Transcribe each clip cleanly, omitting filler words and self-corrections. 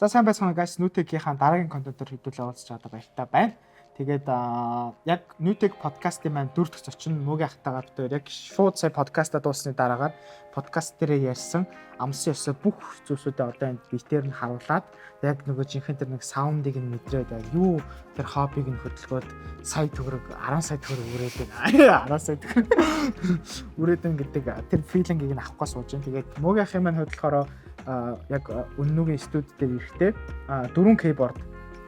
За сайн байцгаана guys. Newtek-ийн дараагийн контентоор хэдүүлээ уулзч байгаа баяртай байна. Тэгээд яг Newtek подкастын маань 4 дахь зочин мөгийн ахтайгаа битээр яг шууд сая подкаста дууссаны дараагаар подкаст дээр ярьсан амсан ёсоо бүх зүйлсүүдээ одоо энэ битээр нь харуулад яг нөгөө жинхэнэ тэр нэг саундыг нь мэдрээд юу тэр хоббиг нь хөдөлгөөд сая төгрөг 10 сая төгрөг үрээдэг 10 сая төгрөг үрээдэн гэдэг тэр филингийг нь авахгүй сууж байна. Тэгээд мөгийн ахын маань хөдөлгөөрөө яг өннөгийн студи дээр ирэхдээ 4 keyboard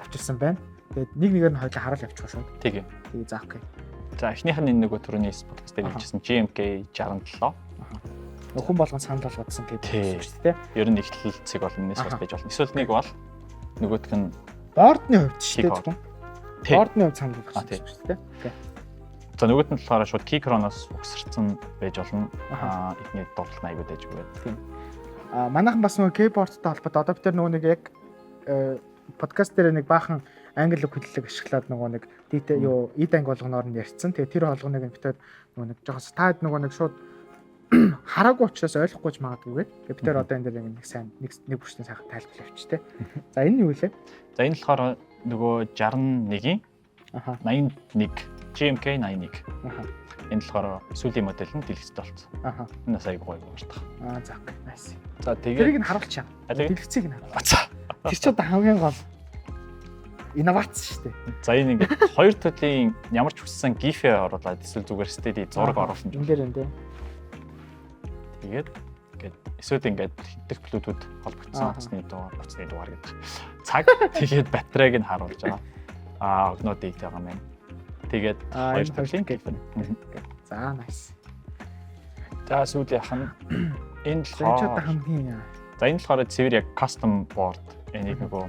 авчирсан байна. Тэгээд нэгээр нь хоёулаа хараал явуучих шүү. Тэгээ. Тэгээ за окей. За эхнийх нь нөгөө түрүүний подкаст дээр хэлжсэн GMK 67. Хүн болгон санал болгоодсон гэдэг юм шүү дээ. Ер нь эхлэл цэг бол энэс бас байж болно. Эсвэл нэг бол нөгөөх нь бордны хувьд шүү дээ. Бордны хувьд санал болгосон шүү дээ. Окей. За нөгөөт нь болохоор шууд Keychronos угсарсан байж болно. Эхний дуудлага аягүй дэж өгөөд. Тийм. Манайхан бас нөгөө keyboardтай холбоотой одоо бид тэр нөгөө нэг яг подкаст дээр нэг баахан англи хэллэг ашиглаад нөгөө нэг дийтэй юу эд анги болгоноор нь ярьсан. Тэгээ тэр болгоныг бид тэр нөгөө нэг жоохос таад нөгөө нэг шууд хараагүй учраас ойлгохгүй ч магадгүй. Тэгээ бид тэр одоо энэ дээр нэг сайн нэг бүршний сайхан тайлбар авчих те. За энэ юу вэ? За энэ болохоор нөгөө 61-ийн 81 GMK 81. Энэ болохоор сүүлийн модель нь дэлгэцтэй болсон. Энэ сая гоё болдог. За окей. Nice. За тэгээ тэрийг нь харуулчих. Дэлгэцийг нь харуулчих. Тэр ч одоо хамгийн гол инновац шүү дээ. За энэ ингээд хоёр төрлийн ямар ч хүссэн гифээ оруулаад эсвэл зүгээр steady зураг оруулсан юм. Энэ дээр энэ. Тэгээд ингээд эсвэл ингээд хитэх Bluetooth холбогдсон утасны дугаар гэдэг. Цаг тэгээд батарейг нь харуулж байгаа. Огноо дейт байгаа юм. Тэгээд хоёр төрлийн гифээ. За nice. За сүүлийн хан энэ болохоор хамгийн за энэ болохоор цэвэр яг custom board энийг нөгөө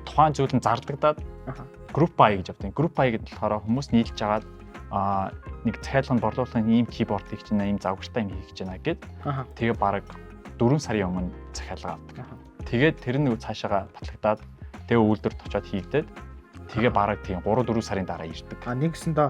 тухайн зүйл нь зардагдаад group buy гэж авдаг. Group buy гэдэг болохоор хүмүүс нийлж агаад нэг цайлганд борлуулсан ийм keyboard хийх гэж байна, ийм завгартай юм хийх гэж байна гэд. Тэгээ бараг 4 сарын өмнө захиалга авдаг. Тэгээд тэр нь нөгөө цаашаага батлагдаад тэгээ үйлдвэрт очиод хийгдээд тэгээ бараг тийм 3-4 сарын дараа ирдэг. Нэгсэндээ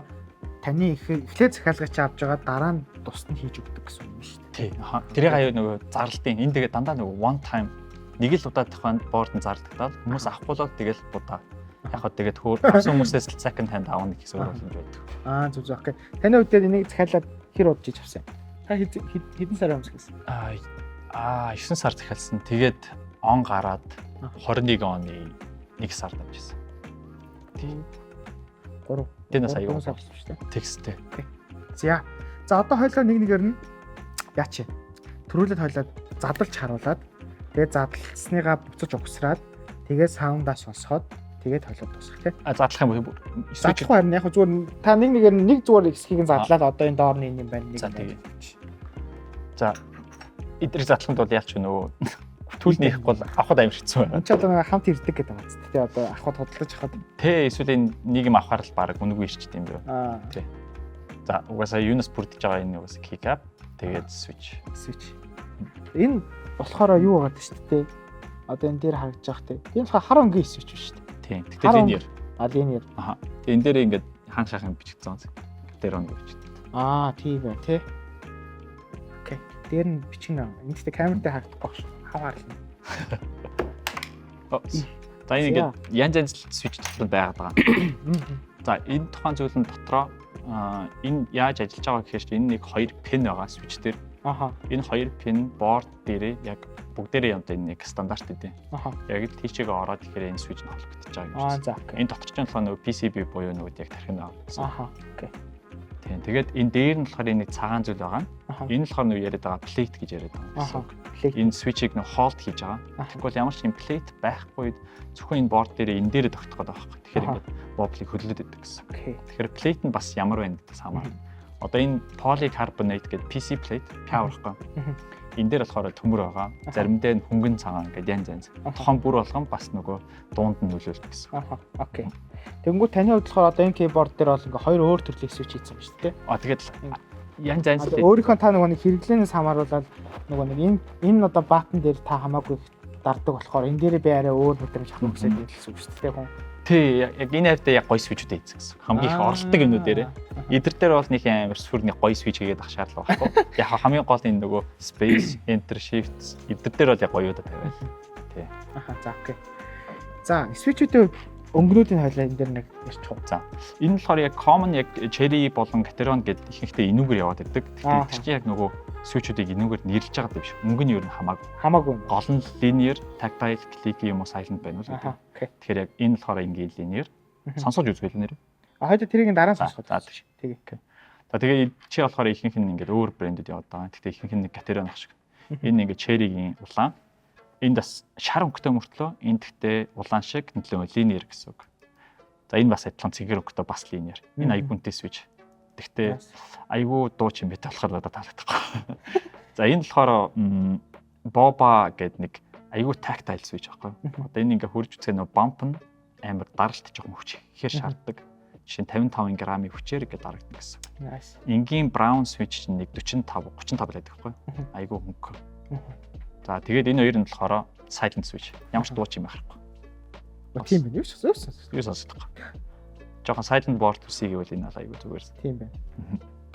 таны эхлээд захиалгыг чи авч байгаа дараа нь тусад нь хийж өгдөг гэсэн юм шүү дээ. Тий. Тэрийг аяа нөгөө зарлалтын энэ тэгээ дандаа нөгөө one time нэг л удаа тохион борд нь зарлагдаад хүмүүс авахгүй л тэгэл удаа. Яг хөө тэгээд авсан хүмүүсээс л second hand авах гэсэн үг боломж байдаг. Зүг окей. Таны хувьд энийг захиалаад хэр удаж хийж авсан юм? Та хэдэн сар өмсгсөн? 9 сар захиалсан. Тэгээд он гараад 21 оны 1 сард авчихсан. Тийм. 3. Тэнэс аяа сар болсон шүү дээ. Тексттэй. За одоо хоёлоо нэгээр нь яач. Төрүүлээд хоёлоо задлж харуулад тэгээд задлсныгаа буцаж угсраад тэгээд саундаас сонсоход тэгээд хойлоо дуусгах тий. Задлах юм бол задлах харин яг зүгээр та нэгээр нэг зүгээр хэсгийг нь задлаад одоо энэ доорны юм байна нэг. За тэгээд. За эдрийг задлахын тулд яалч нөгөө түүл нээхгүй бол авахд амар хэцүү байна. Энд ч одоо хамт ирдэг гэдэг байгаа зү тий. Одоо авахд хөдөлгөж авахд. Тэ эсвэл энэ нэг юм авахаар л баг үнэгүй ирчихдээ юм байна. Тий. За угаасаа юунаас бүрдэж байгаа энэ угаасаа keycap тэгээд switch. Энэ болохоор юу байгаа шүү дээ. Одоо энэ дээр харагдаж байгаа те. Энэ хар өнгийн switch биш шүү дээ. Тийм. Тэгтээ linear. Linear. Тэгээ энэ дээр ингээд хаан шахын бичигдсэн. Тэр өнгийн бичигдсэн. Тийм бай те. Окей. Дээр нь бичин аа. Энд тэгтээ камер дээр харагдахгүй шүү. Хаваарлаа. За энэ ингээд янз янз switch дотор байгаад байгаа. За энэ тухайн зүйл нь дотроо энэ яаж ажиллаж байгаа гэхээр энэ нэг 2 пин байгаа switch дээр. Энэ 2 пин board дээрээ яг бүгдээрээ одоо энэ нэг стандарт гэдэг. Яг л тийчээгээ ороод ихээр энэ switch нь холбогдож байгаа юм. За окей. Энэ дотор ч болохоор нөгөө PCB буюу нөгөө яг тархин байгаа. Окей. Тийм. Тэгээд энэ дээр нь болохоор нэг цагаан зүйл байгаа. Энэ болохоор нөгөө яриад байгаа plate гэж яриад байгаа. Энэ switch-ийг нөгөө hold хийж байгаа. Тэгвэл ямар ч юм plate байхгүй зөвхөн энэ board дээр энэ дээрээ тогтох гэдэг байхгүй. Тэгэхээр ингээд wobble-ыг хөллөд өгдөг гэсэн. Тэгэхээр plate нь бас ямар байна гэдэгс хамаарна. Одоо энэ polycarbonate гэдэг PC plate power-хгүй. Энэ дээр болохоор төмөр байгаа. Заримдаа хөнгөн цагаан гэдэг янз янз. Тухайн бүр болгон бас нөгөө дуунд нь нөлөөлдөг гэсэн. Окей. Тэнгүү таны хувьд болохоор одоо энэ keyboard дээр бол ингээ хоёр өөр төрлийн switch хийсэн байна шүү дээ. Тэгээд янз янз. Өөрийнхөө та нөгөө нэг хэрэглээнээс хамааруулаад нөгөө нэг энэ одоо button дээр та хамаагүй дардаг болохоор энэ дээрээ би арай өөр мэдрэмж авах гэсэн үг шүү дээ хүн. Тий, яг энэ хайртай яг гоё switch-үүд хийсэн гэсэн. Хамгийн их оролдог юмнууд дээр. Эдэр дээр бол нэг амар сүрний гоё switch хийгээд ах шаардлага байхгүй. Яг хамгийн гол энэ нөгөө space, enter, shift эдэр дээр бол яг гоёудаа тавиал. Тий. Аха за окей. За switch-үүдээ өнгөнүүдийн хойлоо энэ дэр нэг ярьчих уу. За энэ болохоор яг common яг cherry болон Cateron гэдэг ихэнхдээ энүүгээр яваад байдаг. Тэгэхээр тэр чинь яг нөгөө switch-үүдийг энүүгээр нэрлэж байгаа юм биш. Өнгө нь ер нь хамаагүй. Гол нь linear, tactile, clicky юм уу silent байна уу гэдэг. Тэгэхээр яг энэ болохоор ингээл linear. Сонсож үзвэл нэр. Хойд тэрийг дараа нь сонсгоо. За тийм. За тэгээ чи болохоор ихэнх нь ингээд өөр брэндүүд яваад байгаа. Гэхдээ ихэнх нь Cateron ах шиг. Энэ ингээд cherry-гийн улаан. Энд бас шар өнгөтэй мөртлөө энд гэхдээ улаан шиг нөлөө linear гэсэн үг. За энэ бас адилхан цэгэр өнгөтэй бас linear. Энэ аяг үнэтэй switch. Гэхдээ айгүй дуу чим бит болохоор надад таалагдахгүй. За энэ болохоор Boba гэдэг нэг айгүй tactile switch байхгүй. Одоо энэ ингээ хурж үзэх нөө bump нь амар даралт жоохон хүч ихээр шаарддаг. Жишээ нь 55 грамын хүчээр ингээ дарагдана гэсэн. Энгийн brown switch чинь нэг 35 35 байдаг байхгүй. Айгүй хөнгө. За тэгээд энэ хоёр нь болохоор silent switch. Ямар ч дуу чим байхгүй. Тийм байна. Юу сонсохгүй. Жохон silent board үсий гэвэл энэ бол айгүй зүгээр. Тийм байна.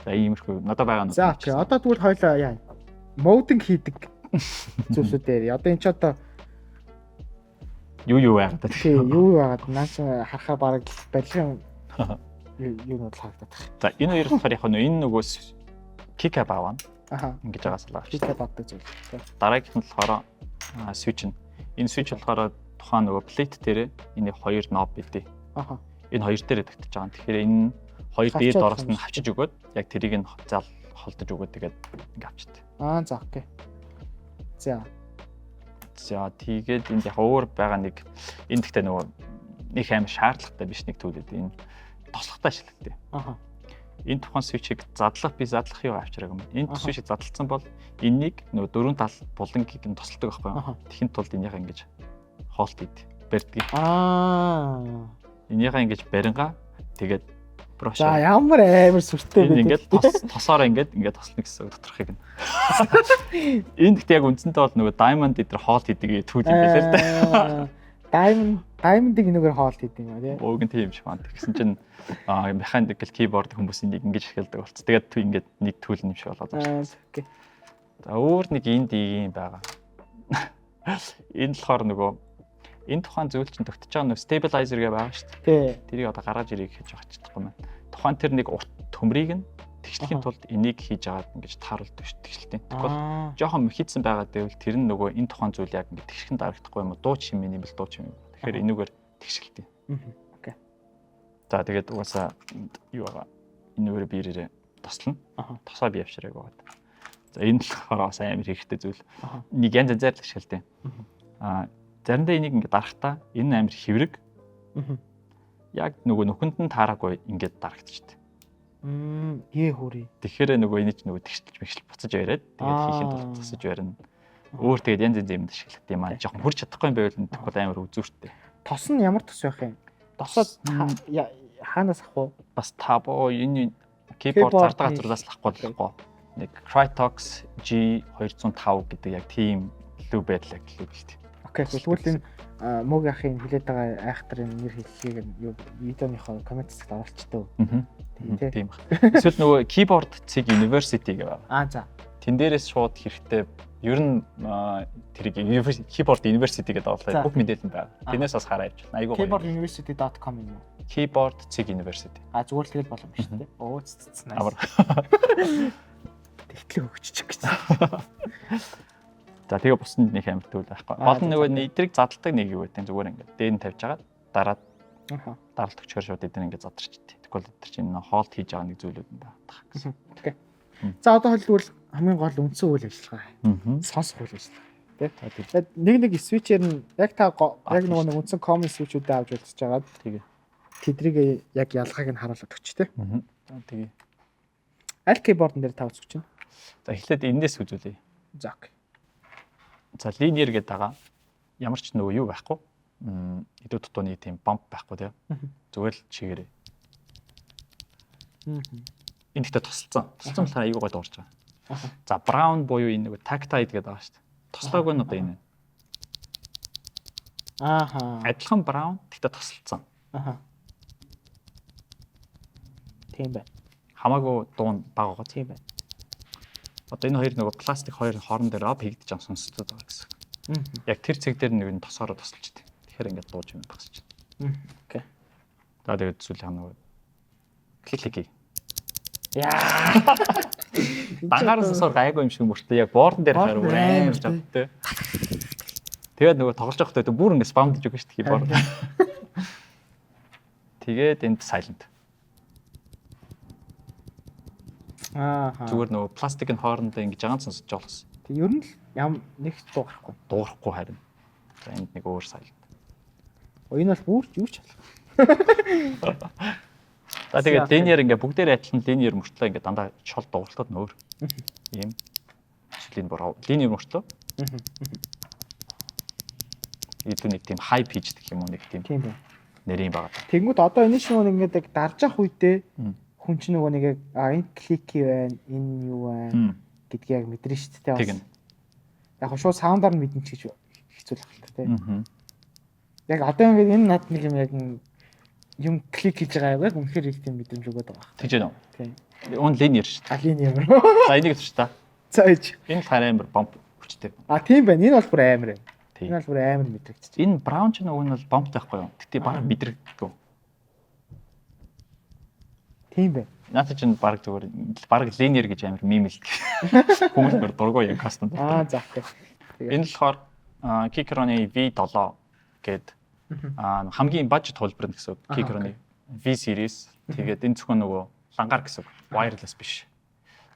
За иймэрхүү надад байгаа нь. За окей. Одоо тэгвэл хоёлаа яа. Модинг хийдэг зүйлсүүдээр. Одоо энэ ч одоо юу байгаад байна. Тийм юу байгаад наач харахаар бараг барилгын юу нь харагдаад байна. За энэ хоёр болохоор яг энэ нөгөө kick-up аваа. Аха. Ингэж байгааслаа. Kick-up авдаг зүйл. Дараагийнх нь болохоор switch нь. Энэ switch болохоор тухайн нөгөө plate дээр энэ хоёр knob байдیں۔ Аха. Энэ хоёр дээр тагтаж байгаа. Тэгэхээр энэ хоёр дээр дороос нь авчиж өгөөд яг тэрийг нь зал холдож өгөөд тэгээд ингэ авчихдээ. За окей. За тэгээд энд яг өөр байгаа нэг энэ гэхдээ нөгөө нэг аим шаардлагатай биш нэг төлөд энэ тослохтой ашигладаг. Аха. Энэ тухайн switch-ийг задлах юу авчираг юм. Энэ switch-ийг задлсан бол энэнийг нөгөө дөрвөн тал булангийг нь тосолдог байхгүй юу? Тэхийн тулд энийхээ ингэж хоолт хийд барьдаг. Энийхээ ингэж барингаа тэгээд брош. За ямар амар сүртэй бэ. Ингээд тосоор ингээд тослно гэсэн доторхыг нь. Энд гэхдээ яг үндсэндээ бол нөгөө diamond дээр хоолт хийдэг түүл юм байлаа л да. Diamond-ыг энэгээр хоолт хийдэг юм аа тий. Өөг нь тийм юм шиг байна. Тэгсэн чинь mechanical keyboard хүмүүс энийг ингэж эхэлдэг болц. Тэгээд ингээд нэг түүл юм шиг болоод байна. Окей. За өөр нэг энд ийм байгаа. Энэ болохоор нөгөө энэ тухайн зүйл чинь тогтож байгаа нөгөө stabilizer гээ байгаа шүү дээ. Тий. Тэрийг одоо гаргаж ирэх гэж байгаа ч чадахгүй маань. Тухайн тэр нэг урт төмрийг нь тэгшлэхийн тулд энийг хийж агаад ингэж тааруулдаг шүү тэгшлтийн. Тэгвэл жоохон мөхийдсэн байгаа гэвэл тэр нь нөгөө энэ тухайн зүйл яг ингэ тэгшхэн дарагдахгүй юм уу? Дуу чимээ юм бэл дуу чимээ. Тэгэхээр энүүгээр тэгшгэлтийн. Окей. За тэгээд угаасаа юу байгаа? Энүүгээр биерээрээ тослно. Тосоо би авчираг байгаа. За энэ болохоор бас амар хэрэгтэй зүйл. Нэг янз янзаар л ашигладаг. Заримдаа энийг ингэ дарахтаа энэ амар хэврэг. Яг нөгөө нүхэнд нь таараагүй ингэж дарагдчихдаг. Хөрий. Тэгэхээр нөгөө энийг нөгөө тэгшилж мэгшил буцаж яриад тэгээд хийхэд бол тусаж барина. Өөр тэгээд янз янз юм ашигладаг юм аа. Жохон хурж чадахгүй юм байвал энэ тэгвэл амар үзүүртэй. Тос нь ямар тос байх юм? Тосоод хаанаас ах вэ? Бас табо энэ keyboard зардаг газраас л ахгүй. Нэг Crytox G205 гэдэг яг тийм лүү байдлаа гэлээ бэлт. Окей, тэгвэл энэ мөг ахын хилээд байгаа айхтрын нэр хэлхийг юу видеоныхоо комментсд оруулчихдаг. Тийм ба. Эсвэл нөгөө keyboard цэг university гэдэг. За. Тэн дээрээс шууд хэрэгтэй ер нь тэрийг keyboard university гэдэг орлоо бүх мэдээлэл байна. Тэрнээс бас хараа явж байна. Айгуу. keyboarduniversity.com юм уу? Keyboard цэг university. Зүгээр л тэгэл боломж шүү дээ. Оо цэцэн. Амар. Тэгтлээ өгчих гэж. За тэгээ бусанд нэг амар төвл байхгүй. Гол нь нөгөө эдрийг задалдаг нэг юу гэдэг зүгээр ингээд дээр нь тавьж агаад дараад даралт өчгөр шууд эдгээр ингээд задарчихдээ. Тэгвэл эдгээр чинь хоолт хийж байгаа нэг зүйлүүд юм байна гэсэн. Окей. За одоо хэлбэл хамгийн гол үндсэн үйл ажиллагаа. Сонсох үйл ажиллагаа. Тэгээд нэг switch-ээр нь яг та яг нөгөө үндсэн common switch-үүдээ авч үзэж агаад тэгээ тэдрийг яг ялгааг нь харуулдаг ч тий. Тэгээ аль keyboard-н дээр та үзэж чинь. За эхлээд энэс үзүүлье. За окей. За linear гэдэг байгаа. Ямар ч нөгөө юу байхгүй. Идэв дутууны тийм bump байхгүй тийм. Зүгээр л чигээрээ. Энэ ихтэй тосолцсон. Тосолцсон болохоор аягүй гой дуурж байгаа. За brown буюу энэ нөгөө tactile гэдэг байгаа шүү дээ. Тослоогүй нь одоо энэ. Адилхан brown гэхдээ тосолцсон. Тийм байна. Хамаагүй дуун бага байгаа. Тийм байна. Одоо энэ хоёр нөгөө пластик хоёр хоорон дээр ап хийгдэж байгаа сонсогдоод байгаа гэсэн. Яг тэр цэг дээр нэг нь тосоороо тосолчтой. Тэгэхээр ингээд дууж юм багсч. Окей. За тэгээд сүүлийн нөгөө клик. Яа. Дангаар сосоор гайгүй юм шиг мөртөө яг боордон дээр хараа амар чадтай. Тэгээд нөгөө тоглож байхдаа бүр ингээд спамдж өгнө шүү дээ боорд. Тэгээд энд silent. Зүгээр нөгөө пластикын хоорондоо ингэж жагаан сонсож жоолсон. Тэг ер нь л ям нэг дуугарахгүй. Дуурахгүй харин. За энд нэг өөр silent. Энэ бол бүр юу ч болох. За тэгээд linear ингээ бүгдээр адилхан linear мөртлөө ингээ дандаа шол дууралтад нөөр. Ийм шилийн буруу linear мөртлөө. Илүү нэг тийм high pitch гэх юм уу нэг тийм. Тийм байна. Нэрийн байгаа. Тэнгүүд одоо энэ шиг нэг ингээд дарж явах үедээ хүн чинь нөгөө нэг энэ клики байна, энэ юу байна гэдгийг яг мэдэрнэ шүү дээ. Тэгнь. Яг шууд саундаар нь мэднэ ч гэж хэцүү л байна тийм. Яг одоо ингээд энэ над нэг юм яг юм клик хийж байгаа яг үнэхээр их тийм мэдрэмж өгöd байгаа. Тэгж байна уу? Тийм. Өн linear шүү дээ. Linear. За энийг ч та. За ээж. Энэ амар bump хүчтэй. Тийм байна. Энэ бол бүр амар байна. Энэ бол бүр амар мэдрэгдэж. Энэ brown ч нөгөө нь бол bump байхгүй юу? Гэтэ баг мэдрэгдэхгүй. Тийм байна. Наата ч баг зүгээр баг linear гэж амар мимэлдэг. Хүмүүс бүр дургуй яг кастом. За окей. Энэ болохоор Keychron-ы V7 гээд хамгийн бажет хөлбөр гэсэн үг. Keychron-ы V series. Тэгээд энэ зөвхөн нөгөө лангаар гэсэн үг. Wireless биш.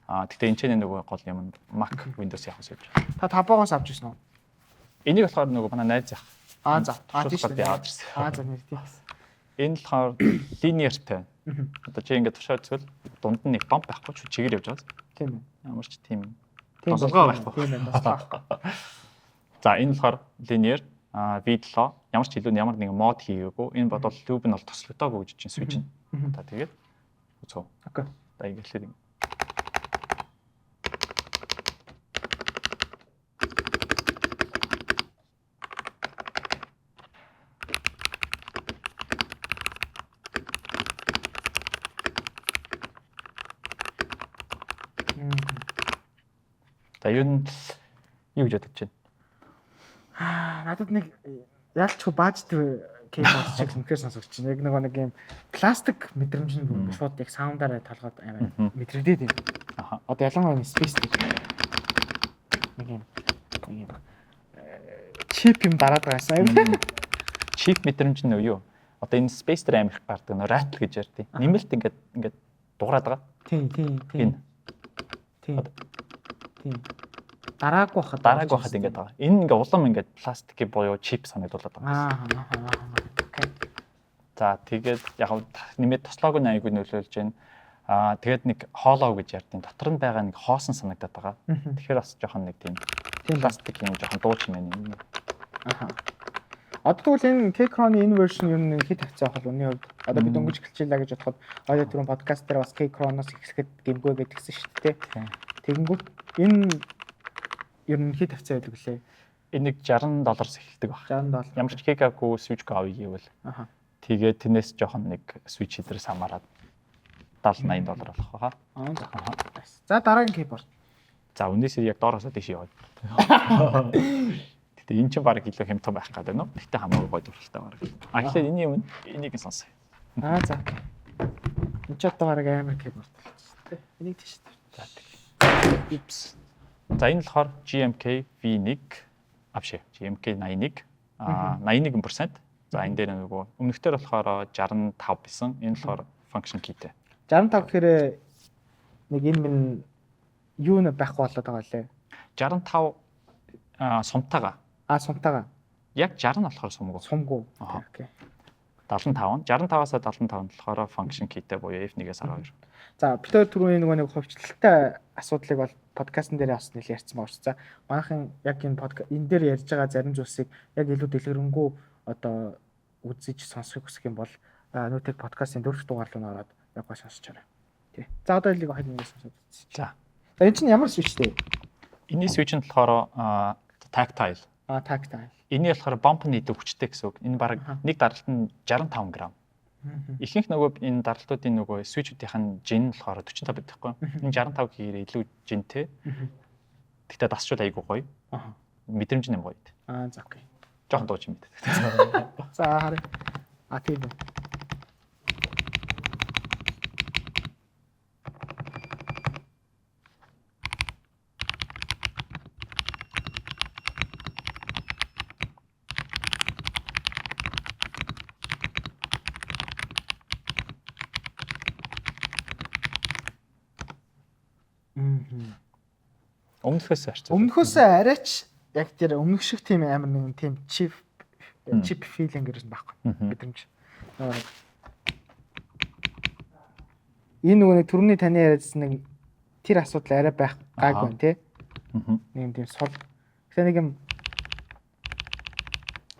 Тэгтээ энэ ч нөгөө гол юм Mac Windows явах сууж. Та табоогоос авч ирсэн үү? Энийг болохоор нөгөө манай найз яах. За. Тийм шүү дээ. За нэр тийм. Энэ болохоор linearтэй. Одоо чи ингээд тушаад зүйл дунд нь нэг bump байхгүй ч чигээр явж байгаа. Тийм ээ. Ямар ч тийм тосолгоо байхгүй. Тийм ээ. За энэ болохоор linear V7 ямар ч илүү ямар нэгэн мод хийгээгүй. Энэ бодвол loop нь бол тослогдоогүй гэж чинь switch нь. За тэгээд үзөө. Окей. За ингээдлээ. За юу гэж бодож байна? Надад нэг ялчгүй баажтай кейборд шиг үнэхээр сонсогч чинь. Яг нэг юм пластик мэдрэмж нь шууд яг саундаараа талгаад амар мэдрэгдээд байна. Одоо ялангуяа space нэг юм чип юм дараад байгаа юм. Чип мэдрэмж нь юу? Одоо энэ space дээр амар их гардаг нөө rattle гэж ярьдیں۔ Нэмэлт ингээд дуурайд байгаа. Тийм. Дараагүй хахад ингээд байгаа. Энэ ингээ улам ингээд пластик буюу чип санагдуулаад байгаа. Окей. За тэгээд яг нэмээд тослоог нь айгүй нөлөөлж байна. Тэгээд нэг хоолоо гэж ярьдیں۔ Дотор нь байгаа нэг хоосон санагдаад байгаа. Тэгэхээр бас жоохон нэг тийм пластик юм жоохон дууч юм байна. Одоо тэгвэл энэ Keychron-ы энэ version юу нэг хит тавцсан бол өнөө хувьд одоо бид өнгөж эхэлчихлээ гэж бодоход одоо түрүүн подкаст дээр бас Keychron-оос эхлэхэд гэмгүй гэдгсэн шүү дээ. Тэгэнгүүт энэ ер нь хит тавцсан байдаг лээ. Энэ нэг $60-с эхэлдэг баг. $60. Ямар ч Keychron switch авъя гэвэл. Тэгээд тэрнээс жоохон нэг switch хэдрээс хамаарат $70-80 болох байгаа. За дараагийн keyboard. За үнээсээ яг доороосоо дэш яваад. Гэтэ эн чинь баг илүү хямдхан байх гэдэг нь. Гэтэ хамаагүй гоё дуртай баг. Тэгэхээр энэ юм энийг нь сонсъё. За. Энд ч одоо баг амар keyboard болчихсон. Энийг тийш. За тийм. Ипс. За энэ болохоор GMK V1 авши. GMK 81. 81%. За энэ дээр нөгөө өмнөхдөр болохоор 65 байсан. Энэ болохоор function keyтэй. 65 гэхээр нэг энэ минь юу нэ байхгүй болоод байгаа лээ. 65 сумтаага. Сумтаага. Яг 60 нь болохоор сумгүй. Сумгүй. Окей. 75. 65-аас 75 болохоор function keyтэй буюу F1-ээс 12. За бид хоёр түрүүний нэг хувьчлалтай асуудлыг бол подкастн дээр бас нэлээд ярьсан байна шүү. За манайхан яг энэ подкаст энэ дээр ярьж байгаа зарим зүйлсийг яг илүү дэлгэрэнгүй одоо үзэж сонсохыг хүсэх юм бол нүүтэг подкастын 4 дугаар руу ороод яг гоо сонсчаарай. Тий. За одоо илийг хайлт нэс сонсоод үзье. За энэ чинь ямар switch вэ? Энийн switch нь болохоор tactile. Tactile. Эний болохоор bump-ны илүү хүчтэй гэсэн үг. Энэ баг нэг даралт нь 65 г. Ихэнх нөгөө энэ даралтуудын нөгөө switch-үүдийнх нь жин болохоор 45 байхгүй. Энэ 65 гэхээр илүү жинтэй. Гэхдээ дасчул айгүй гоё. Мэдрэмж нэм гоё. За окей. Жохон дууч юм бэ. За харъя. Тийм байна. Өмнөхөөс арч. Өмнөхөөс арайч яг тэр өмнөх шиг тийм амар нэг тийм чип филинг гэсэн байхгүй. Мэдрэмж. Энэ нөгөө нэг түрүүний таны яриадсан нэг тэр асуудал арай байх гайгүй байна тий. Нэг тийм сул. Тэгэхээр нэг юм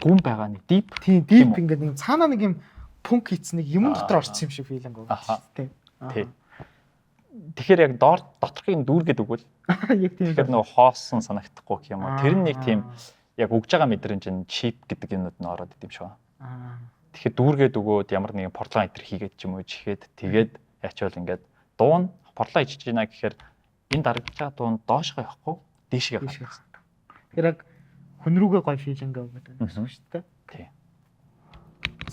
гүн байгаа нэг deep deep ингээд нэг цаанаа нэг юм пунк хийсэн нэг юм дотор орсон юм шиг филинг байгаа тий. Тий. Тэгэхээр яг доторхыг дүүргээд өгвөл яг тийм. Тэгэхээр нөгөө хоосон санагдахгүй гэх юм уу. Тэр нь нэг тийм яг өгж байгаа мэдрэмж нь чип гэдэг юмуд нь ороод идэм шүү. Тэгэхээр дүүргээд өгөөд ямар нэгэн порлон энтер хийгээд ч юм уу чихээд тэгээд ячвал ингээд дуун порлон ичиж байна гэхээр энэ дарагдж байгаа дуун доошгоо явахгүй дээшгээ гарах. Тэгэхээр яг хүн рүүгээ гоё филинг өгöd байна шүү дээ. Тий.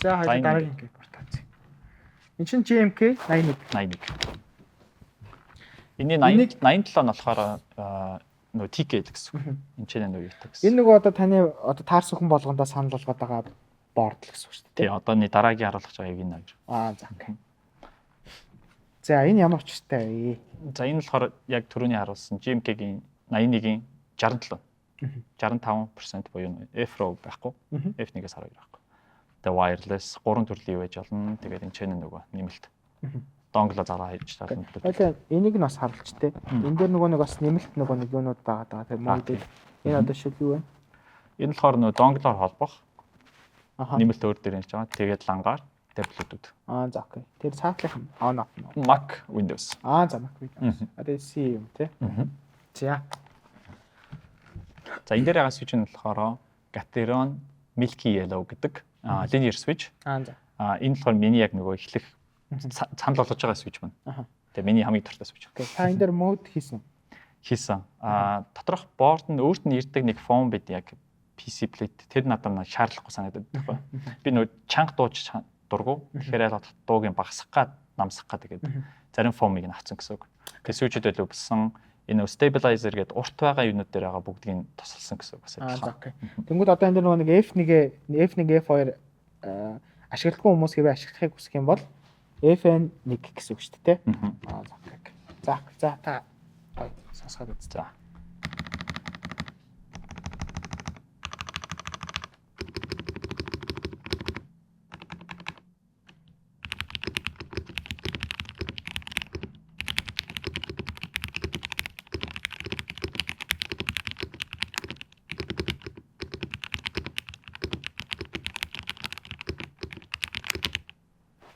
За хоёул дараагийн портац. Энд чинь GMK 81. Эний 87 нь болохоор нөө TK гэсэн. Энд чинь нөө юу гэсэн. Энэ нөгөө одоо таны одоо таарсан хүн болгондоо санал болгоод байгаа борд л гэсэн үг шүү дээ. Тий, одооний дараагийн харуулж байгаа яг энэ хоёр. За окей. За энэ ямар очтой вэ? За энэ болохоор яг түрүүний харуулсан GMK-гийн 81-ийн 67. 65% буюу F-RAW байхгүй. F1-ээс 12 байхгүй. Тэгээ wireless 3 төрлийн юу байж болно. Тэгээд энэ ч нөгөө нэмэлт. Донгло зараа хийж таасан. Хоёлаа энийг нь бас харуулчтэй. Энд дээр нөгөө нэг бас нэмэлт нөгөө нэг юунууд байгаа. Тэр модуль. Энэ одоо шил юу вэ? Энэ болохоор нөгөө донглоор холбох. Нэмэлт өөр дээр хийж байгаа. Тэгээд лангаар тэр Bluetooth. За окей. Тэр цаатлах нь on off. Mac Windows. За Mac Windows. Одоо C юм тий. За. За энэ дээр байгаа switch нь болохоор Gateron Milky Yellow гэдэг linear switch. За. Энэ болохоор миний яг нөгөө эхлэх санал болгож байгаа switch байна. Тэгээ миний хамгийн дуртай switch. Окей. Та энэ дээр mode хийсэн үү? Хийсэн. Доторх board нь өөрт нь ирдэг нэг foam бид яг PC plate тэр надад шаардлагагүй санагдаад байхгүй. Би нөгөө чанга дууч дургу. Тэгэхээр аль дуугийн багасгах гад намсах гад тэгээд зарим foam-ыг нь авсан гэсэн үг. Тэгээ switch-д өлөвсөн энэ stabilizer гэдэг урт байгаа юунууд дээр байгаа бүгдийг тусалсан гэсэн үг басаа. Окей. Тэнгүүд одоо энэ дээр нөгөө нэг F1 F2 ашигладаггүй хүмүүс хэвээ ашиглахыг хүсэх юм бол FN1 гэсэн үг шүү дээ. За та сонсоход үз. За.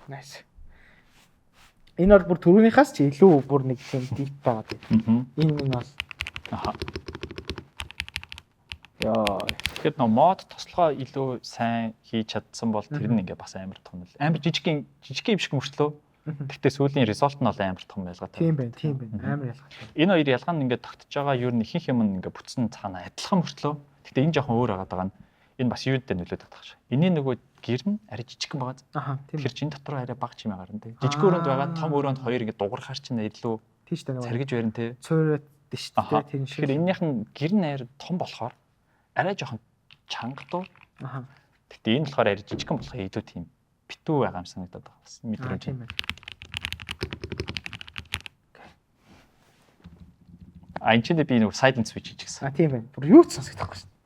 Nice. Энэ бол бүр түрүүнийхээс ч илүү бүр нэг тийм deep байгаа тийм. Энэ бол Тэгэхээр мод тослогоо илүү сайн хийж чадсан бол тэр нь ингээ бас амар том л. Амар жижиг юм шиг мөрчлөө. Гэхдээ сүүлийн резолт нь бол амар том ялгаатай. Тийм байна. Амар ялгаатай. Энэ хоёр ялгаа нь ингээ тогтож байгаа юу н ихэнх юм ингээ бүтсэн цаана адилхан мөрчлөө. Гэхдээ энэ жоохон өөр байгаа нь энэ бас юунтэй нөлөөд байгаа шүү. Эний нөгөө гэр нь арай жижигхэн байгаа. Тийм. Тэр чин дотор арай бага чимээ гарна тий. Жижиг өрөөнд байгаа том өрөөнд хоёр ингээ дуурахаар чинь илүү тийш дээ нөгөө царгиж барина тий. Цойроод шүү дээ тийм шиг. Тэгэхээр энийх нь гэр нь арай том болохоор арай жоохон чанга дуу. Гэхдээ энэ болохоор арай жижигхэн болох илүү тийм битүү байгаа юм санагдаад байгаа бас мэдрэмж. Тийм байна. Энд чинь би нэг silent switch хийчихсэн. Тийм байна. Бүр юу ч сонсогдохгүй шүү.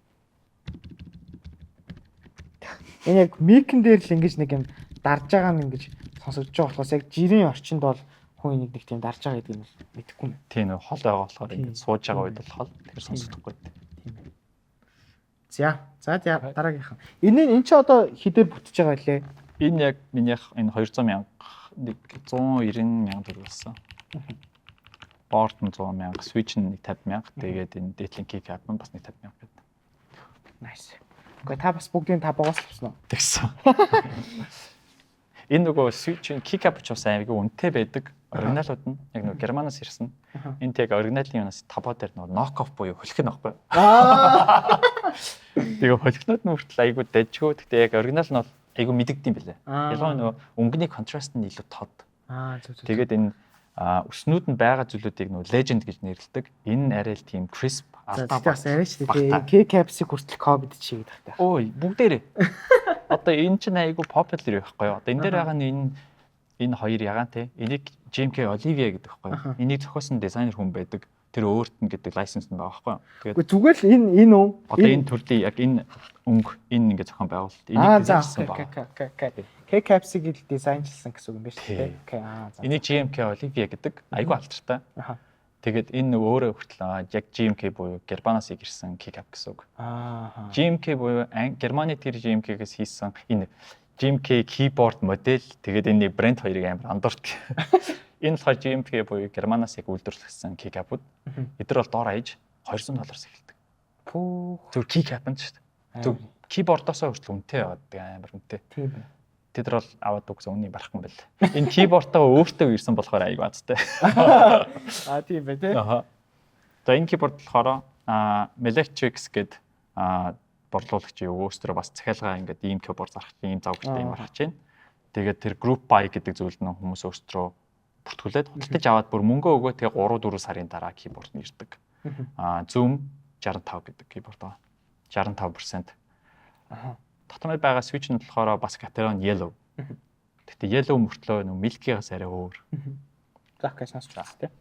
Энэ яг микэн дээр л ингэж нэг юм дарж байгаа нь ингэж сонсогдож байгаа болохоос яг жирийн орчинд бол хүн нэг тийм дарж байгаа гэдэг нь мэдэхгүй юм. Тийм нөө хол байгаа болохоор ингэ сууж байгаа үед бол хол тэр сонсогдохгүй. Тийм. За дараагийнх нь. Энэ чи одоо хідээр бүтэж байгаа лээ. Энэ яг минийх энэ 200,000 190,000 төгрөг болсон. Board нь 100,000, switch нь 50,000. Тэгээд энэ Detlink keycap нь бас 50,000 гэдэг. Nice. Гэхдээ та бас бүгдийн та богоос авсан уу? Тэгсэн. Энэ нөгөө switch keycap ч бас аймаг үнэтэй байдаг. Оригиналууд нь яг нөгөө Германаас ирсэн. Энд яг оригиналын юунаас табаа дээр нөгөө knock off буюу хөлөх нь аахгүй. Тэгээ хөлхнүүд нь хүртэл айгүй дажгүй. Гэхдээ яг оригинал нь бол айгүй мэдэгдэм билээ. Ялангуяа нөгөө өнгөний контраст нь илүү тод. Тэгээд энэ өснүүд нь байгаа зүйлүүдийг нөгөө legend гэж нэрлэдэг. Энэ арай л тийм crisp алдаа бас арай ч тийм K-caps-ийг хүртэл COVID чигээд тахтай. Ой, бүгдээрээ. Одоо энэ чинь айгүй popular байхгүй юу? Одоо энэ дээр байгаа нь энэ хоёр ягаан те. Энийг JMK Olivia гэдэг байхгүй юу? Энийг зохиосон дизайнер хүн байдаг. Тэр өөрт нь гэдэг лайсенс нь байгаа байхгүй юу? Тэгээд зүгээр л энэ үү? Одоо энэ төрлийн яг энэ өнгө энэ ингээд зохион байгуулалт. Энийг дизайнсан байгаа. K-caps-ийг дизайнчилсан гэсэн үг юм байна шүү дээ. Окей. Энийг JMK Olivia гэдэг айгүй алдартай. Тэгээд энэ өөрөө хүртэл яг JMK буюу Германаас ирсэн K-cap гэсэн үг. JMK буюу Германы тэр JMK-гээс хийсэн энэ JMK keyboard модель. Тэгээд энэ брэнд хоёрыг амар андуурдаг. Энэ болохоор JMK буюу Германаас яг үйлдвэрлэсэн K-cap-ууд. Эдгээр бол доор аяж $200 эхэлдэг. Зөв K-cap нь шүү дээ. Зөв keyboard-оос хүртэл үнэтэй яваад амар үнэтэй. Тийм ээ. Тэд нар бол аваад үгс үнийн барахгүй юм байна. Энэ keyboard-аа өөртөө ирсэн болохоор аяг баазтай. Тийм бай тээ. За энэ keyboard болохоор Melectrix гэдэг борлуулагч өөрсдөө бас захиалгаа ингээд ийм keyboard зарах ийм завгaalтай юм гаргаж байна. Тэгээд тэр group buy гэдэг зүйлд нь хүмүүс өөрсдөө бүртгүүлээд худалдаж аваад бүр мөнгө өгөө тэгээ 3-4 сарын дараа keyboard нь ирдэг. Zoom 65 гэдэг keyboard байна. 65%. Татмал байгаа switch нь болохоор бас Cateron yellow. Гэхдээ yellow мөртлөө нэг milky-гаас арай өөр. За гэж сонсч байгаа тийм.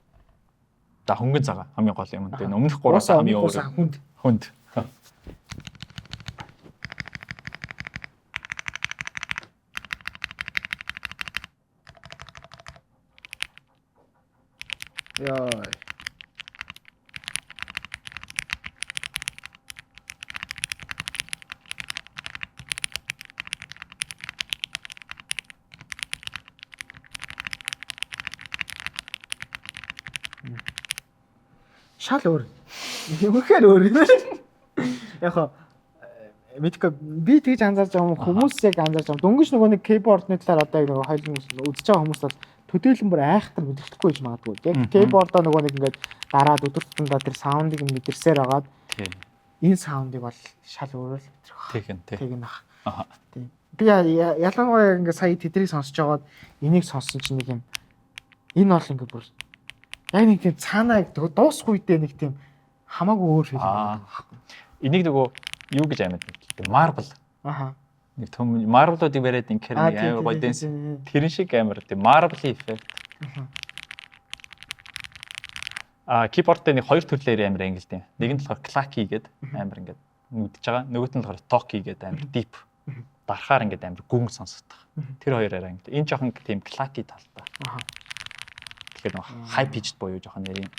За хөнгөн цагаан хамгийн гол юм. Тэгээ өмнөх 3-аас хамгийн өөр. Хүнд. Яа. Шал өөр. Үнэхээр өөр. Яг хоо мэдгүй би тэгж анзаарч байгаа хүмүүс яг анзаарч байгаа. Дөнгөж нөгөө нэг keyboard-ны талаар одоо нөгөө хоёул үзэж байгаа хүмүүс бол төдийлөн бүр айхтар мэдрэхгүй гэж магадгүй. Яг keyboard-аа нөгөө нэг ингээд дараад өдөртөндөө тэр саундыг мэдэрсээр агаад энэ саундыг бол шал өөр л мэдрэх. Тийм ах. Тийм. Би ялангуяа ингээд сая тэдрийг сонсож байгаад энийг сонссон чинь нэг юм энэ бол ингээд бүр яг нэг тийм цаанаа дуусах үедээ нэг тийм хамаагүй өөр фил. Энийг нөгөө юу гэж аймаг гэдэг. Marble. Нэг том marble-уудыг бариад ингээр амар гоё дэнс. Тэрэн шиг амар тийм marble effect. Keyboard-тэй нэг хоёр төрлөөр амар ангил тийм. Нэг нь болохоор clacky гэдэг амар ингээд нүдж байгаа. Нөгөөт нь болохоор talky гэдэг амар deep. Дарахаар ингээд амар гүн сонсогдох. Тэр хоёроор ангил. Энэ жоохон тийм clacky талтай. Тэгэхээр нэг high pitched буюу жоохон нэр юм.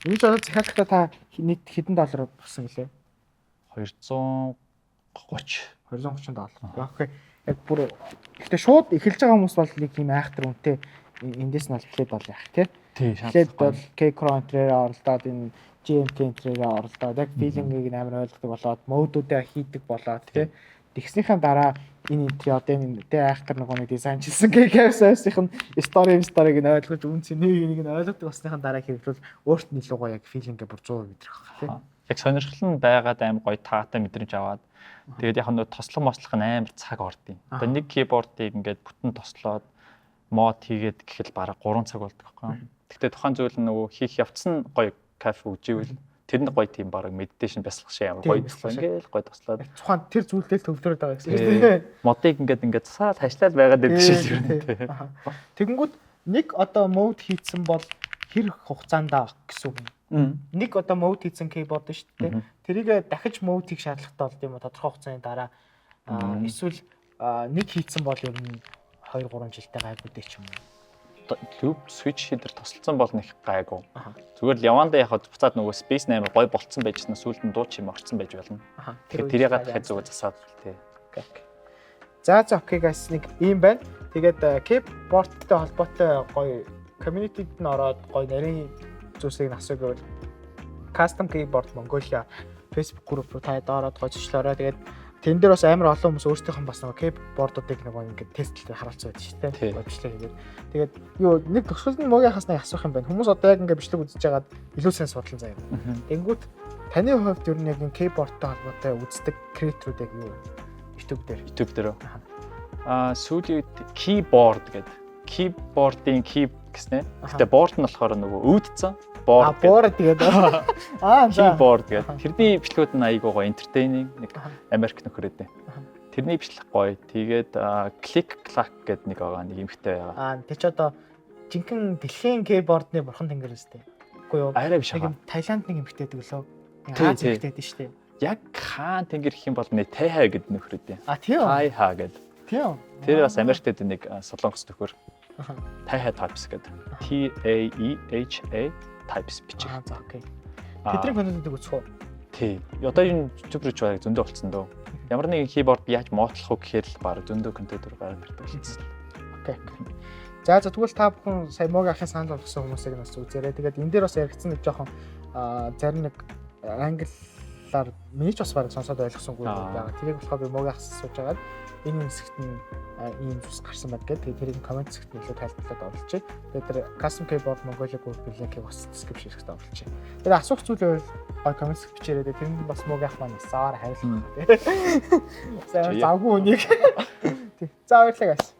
Энэ ч одоо захиалгатаа та нийт хэдэн доллар болсон гэлээ? $230. Окей. Яг бүр гэхдээ шууд эхэлж байгаа хүмүүс бол нэг юм айхтар үнэтэй эндээс нь бол эхлээд бол яах тий. Эхлээд бол K-Cron энтрээр оролдоод энэ JMK энтрээр оролдоод яг feeling-ийг амар ойлгодог болоод модуудаа хийдэг болоод тий. Тэгснийхэн дараа энэ энтри одоо энэ айхтар нэг дизайнчилсан K-Caps-ийн story-г нь ойлгож үнцний нэг нь ойлгодог болсныхан дараа хэрэглэл өөрт нь илүү гоё яг feeling-гээ бүр 100% мэдрэх байх тий. Яг сонирхол нь байгаад амар гоё таатай мэдрэмж аваад тэгээд яг нь тослог мослох нь амар цаг ордیں۔ Одоо нэг keyboard-ыг ингээд бүтэн тослоод мод хийгээд гэхэл бараг 3 цаг болдог байхгүй. Гэхдээ тухайн зүйл нь нөгөө хийх явцсан гоё кафе үживэл тэр нь гоё тийм бараг медитейшн бясалгах шиг амар гоё тослоо ингээл гоё тослоод тухайн тэр зүйлдээ төвлөрөөд байгаа гэсэн тийм ээ. Модыг ингээд засаад хашлаад байгаад байдаг шиг юм. Тэгэнгүүт нэг одоо мод хийцэн бол хэр хугацаанд гэсэн үг юм. Нэг одоо мод хийцэн keyboard шүү дээ. Тэрийг дахиж мод хийх шаардлагатай бол тийм үү тодорхой хугацааны дараа эсвэл нэг хийцэн бол ер нь 2-3 жилтэй гайгүй дээ ч юм уу. Loop switch header тосолцсон бол нэг гайгүй. Зүгээр л явандаа яхад буцаад нөгөө space 8 гой болцсон байжснаа сүүлд нь дуу чим орцсон байж болно. Тэгэхээр тэрийг дахиад зүгээр засаад тий. За окей guys нэг ийм байна. Тэгээд keyboard-тай холбоотой гоё community-д нь ороод гоё нарийн зүйлсийг асуу гэвэл custom keyboard Mongolia Facebook group руу таад ороод гоё зочлоорой. Тэгээд Тэн дээр бас амар олон хүмүүс өөрсдийнх нь бас нэг кейбордуудыг нэг ингээд тестлээр харуулсан байдаг шүү дээ. Бичлэг хийгээд. Тэгээд юу нэг төгсгөл нь муугийнхаас нэг асуух юм байна. Хүмүүс одоо яг ингээд бичлэг үзэж байгаад илүү сайн судлан заяа. Тэнгүүт таны хувьд ер нь яг энэ кейбордтой холбоотой үздэг креаторууд яг юу YouTube дээр сүүлийн keyboard гэдэг. Keyboard-ийн key гэснээр. Гэтэ board нь болохоор нөгөө үүдцэн board тэгээд keyboard гэдэг. Тэрний бичлэгүүд нь айгуугаа entertaining нэг Америк нөхөр өдөө. Тэрний бичлэг гоё. Тэгээд click clack гэдэг нэг байгаа нэг эмхтэй байгаа. Тэг чи одоо жинхэнэ дэлхийн keyboard-ны бурхан тэнгэр үстэй. Үгүй юу? Арай биш байгаа. Таиланд нэг эмхтэй өглөө. Хаан эмхтэй дээ шүү дээ. Яг хаан тэнгэр гэх юм бол нэ Тэхэ гэдэг нөхөр өдөө. Тийм. Хайха гэдэг. Тийм. Тэр бас Америкт нэг солонгос нөхөр. Тэхэ types гэдэг. TAEHA types бичих. За окей. Тэдний контентыг үзэх үү? Тий. Одоо энэ YouTube руу ч баг зөндөө болцсон дөө. Ямар нэгэн keyboard яаж моотлох вэ гэхээр л баг зөндөө контент гараад ирдэг болсон. Окей. За тэгвэл та бүхэн сая мог ахын санал болгосон хүмүүсийг бас үзээрэй. Тэгээд энэ дээр бас яригдсан нэг жоохон зарим нэг англиар миний ч бас баг сонсоод ойлгосонгүй байгаа. Тэрийг болохоор би мог ахс сууж агаад энэ хэсэгт нь ийм зүс гарсан байд гэдэг. Тэгээд тэрийг комент хэсэгт нь илүү тайлбарлаад оруулчих. Тэгээд тэр Custom Keyboard Mongolia Group линкийг бас description хэсэгт оруулчих. Тэгээд асуух зүйл байвал комент хэсэгт бичээрэй. Тэнд бас мог ах маань саар хайрлах. Сайн завгүй үнийг. За баярлалаа guys.